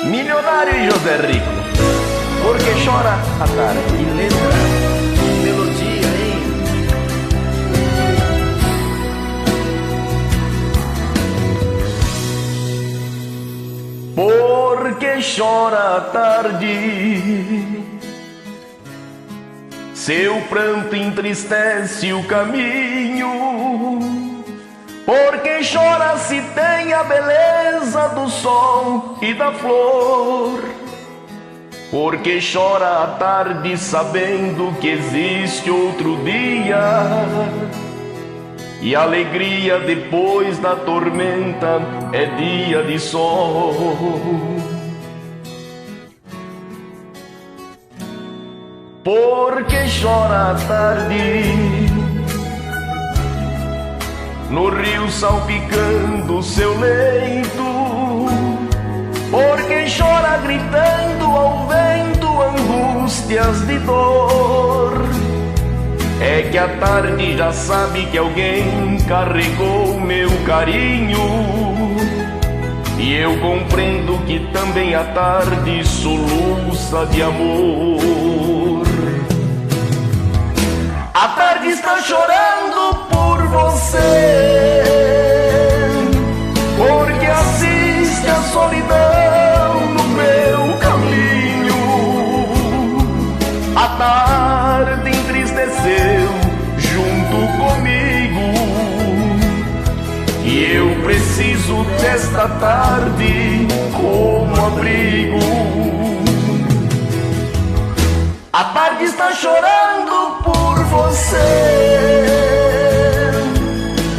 Milionário e José Rico, porque chora a tarde. Que letra, que melodia, hein? Porque chora a tarde, seu pranto entristece o caminho. Porque chora se tem a beleza do sol e da flor. Porque chora à tarde sabendo que existe outro dia. E a alegria depois da tormenta é dia de sol. Porque chora à tarde, no rio salpicando seu leito. Porque chora gritando ao vento angústias de dor. É que a tarde já sabe que alguém carregou meu carinho. E eu compreendo que também a tarde soluça de amor. A tarde está chorando por você, porque assiste a solidão no meu caminho. A tarde entristeceu junto comigo, e eu preciso desta tarde como abrigo. A tarde está chorando por você.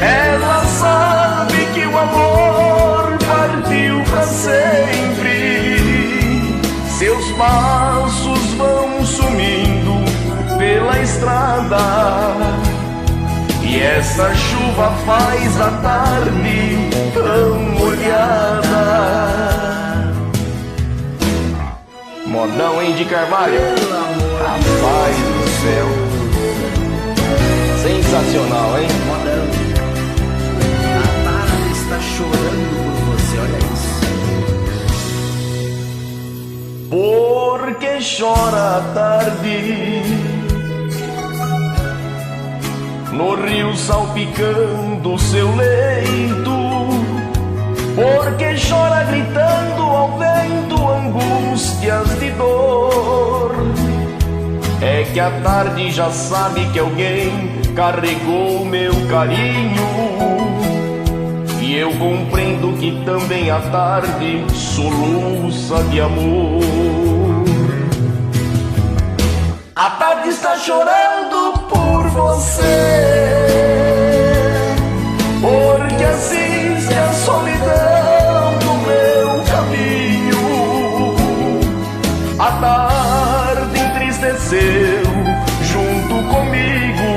Ela sabe que o amor partiu pra sempre. Seus passos vão sumindo pela estrada, e essa chuva faz a tarde tão molhada. Modão, hein, de Carvalho? Rapaz do céu, sensacional, hein? Modão. A tarde está chorando por você, olha isso. Porque chora a tarde, no rio salpicando seu leito. Porque chora gritando ao vento angústias de dor. É que a tarde já sabe que alguém carregou meu carinho. E eu compreendo que também a tarde soluça de amor. A tarde está chorando por você, porque assiste a solidão do meu caminho. A tarde entristeceu junto comigo,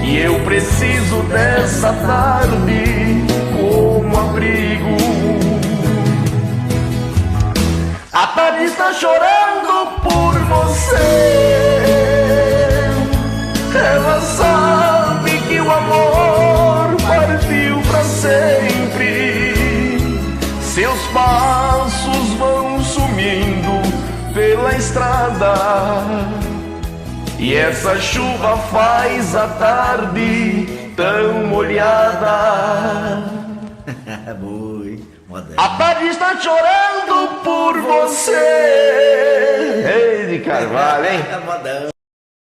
e eu preciso dessa tarde como abrigo. A tarde está chorando por você. Ela sabe que o amor partiu pra sempre. Seus passos vão sumindo pela estrada, e essa chuva faz a tarde tão molhada. Boa, hein? Modão. A tarde está chorando por você. Ei, de Carvalho, hein? Modão.